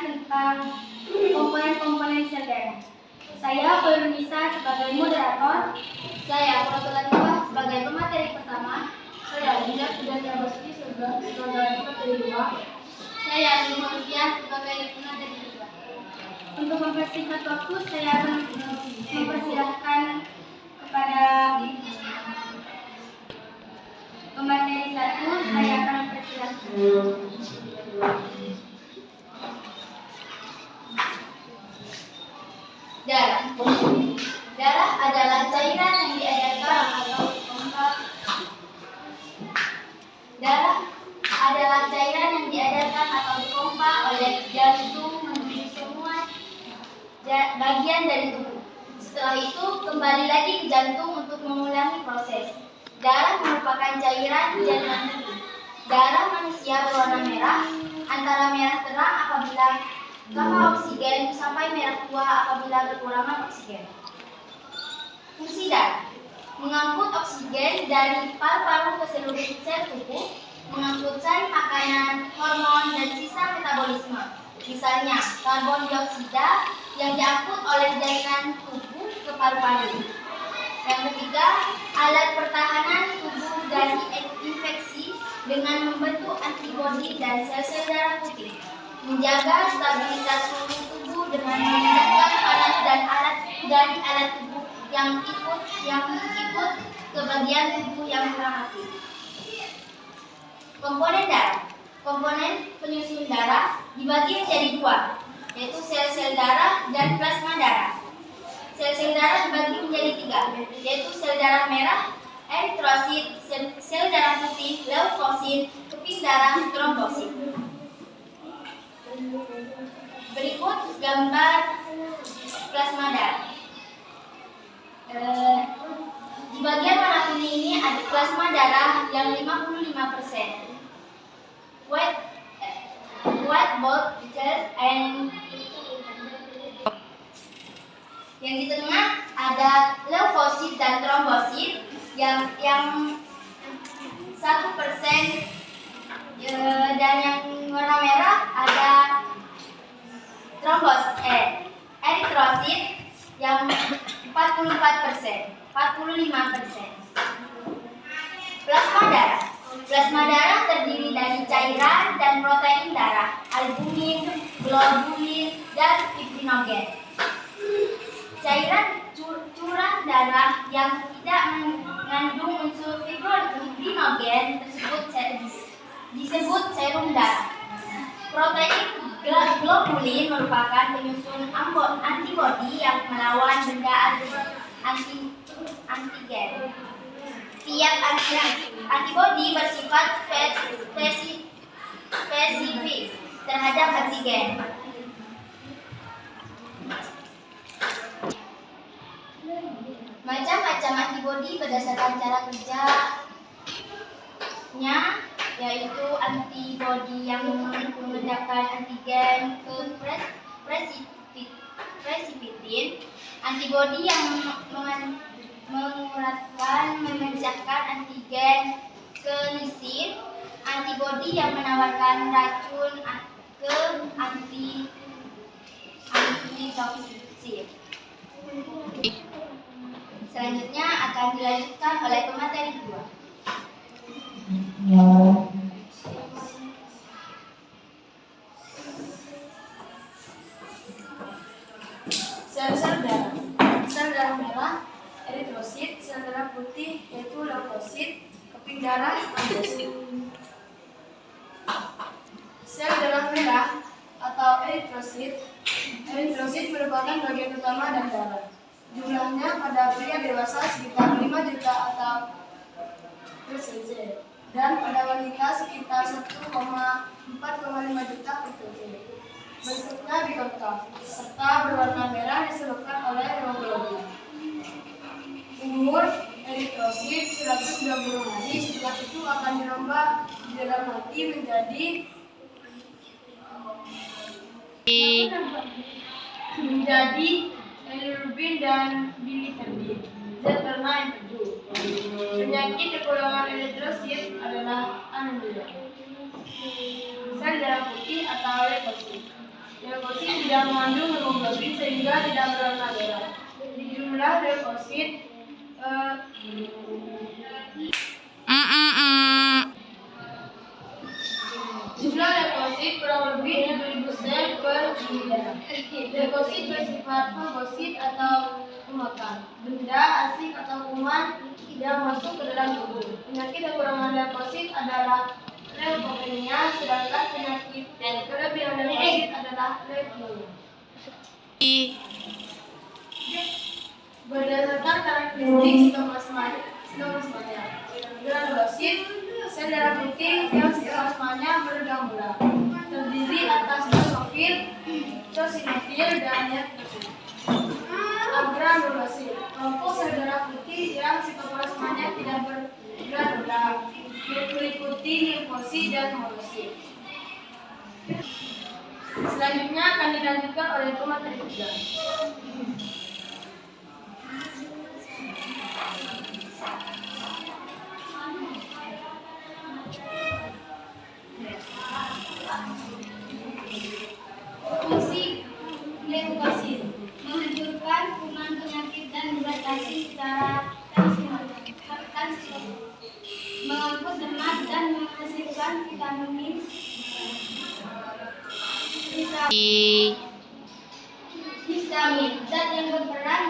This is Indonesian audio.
tentang komponen-komponen sel darah. Saya Nisa sebagai moderator. Saya Protolativa sebagai pemateri pertama. Saya Dinda Sudarya Basuki sebagai pemateri 2. Saya Nurholiah sebagai pemateri 3. Untuk mempersingkat waktu, saya akan mempersilahkan kepada pemateri 1. Saya akan mempersilahkan. Darah. Darah adalah cairan yang diedarkan atau dipompa. Darah adalah cairan yang diedarkan atau dipompa oleh jantung menuju semua bagian dari tubuh. Setelah itu kembali lagi ke jantung untuk mengulangi proses. Darah merupakan cairan jaringan tubuh. Darah manusia berwarna merah, antara merah terang apabila gamma oksigen sampai merah tua apabila kekurangan oksigen. Fungsi darah: mengangkut oksigen dari paru-paru ke seluruh sel tubuh, mengangkut sel makanan, hormon, dan sisa metabolisme. Misalnya, karbon dioksida yang diangkut oleh jaringan tubuh ke paru-paru. Yang ketiga, alat pertahanan tubuh dari infeksi dengan membentuk antibodi dan sel-sel darah putih. Menjaga stabilitas suhu tubuh dengan meningkatkan panas dan dari alat tubuh yang ikut ke bagian tubuh yang kurang aktif. Komponen darah. Komponen penyusun darah dibagi menjadi 2, yaitu sel-sel darah dan plasma darah. Sel-sel darah dibagi menjadi 3, yaitu sel darah merah, eritrosit, sel darah putih, leukosit, keping darah, trombosit. Berikut gambar plasma darah. Di bagian warna kuning ini ada plasma darah yang 55%. White blood cells and yang di tengah ada leukosit dan trombosit yang 1%, dan yang warna merah ada eritrosit yang 45%. Plasma darah. Plasma darah terdiri dari cairan dan protein darah, albumin, globulin, dan fibrinogen. Cairan curah darah yang tidak mengandung unsur fibrinogen disebut serum darah. Protein globulin merupakan penyusun antibodi yang melawan benda antigen. Tiap antibodi bersifat spesifik terhadap antigen. Macam-macam antibodi berdasarkan cara kerjanya, yaitu antibodi yang mengendapkan antigen ke precipitin, antibodi yang menguratkan memecahkan antigen ke lisin, antibodi yang menawarkan racun ke antitoksik. Selanjutnya akan dilanjutkan oleh pemateri 2. Sel-sel darah. Sel darah merah, eritrosit, sel darah putih yaitu leukosit, keping darah, trombosit. Sel darah merah atau eritrosit merupakan bagian utama dari darah. Jumlahnya pada pria dewasa sekitar 5 juta atau cc dan pada wanita sekitar 1,4,5 juta per cc. Bentuknya bikotok serta berwarna merah disebabkan oleh hemoglobin. Umur eritrosit 120 hari, setelah itu akan dirombak di dalam hati menjadi bilirubin dan biliverdin, zat warna yang teduh. Penyakit kekurangan eritrosit adalah anemia. Sel darah putih atau leukosit. Leukosit tidak mengandung hemoglobin sehingga tidak berwarna darah. Jumlah leukosit kurang lebih 7.000 sel per mililiter. Leukosit bersifat fagosit atau pemakan benda asing atau kuman yang masuk ke dalam tubuh. Penyakit kekurangan leukosit adalah leukopenia, sedangkan penyakit kelebihan leukosit adalah leukemia. Berdasarkan karakteristik sitoplasmanya, granulosit, sel darah putih yang sitoplasmanya bergambulan, terdiri atas basophil, eosinofil, dan neutrophil. Agranulosit, kelompok sel darah putih yang sitoplasmanya tidak bergranular, meliputi limfosit dan monosit. Selanjutnya akan dilanjutkan oleh pemateri tugas. Fungsi leukosit menghancurkan kuman penyakit dan membatasi secara tensi, mengangkut lemak dan menghasilkan vitamin. Vitamin zat yang berperan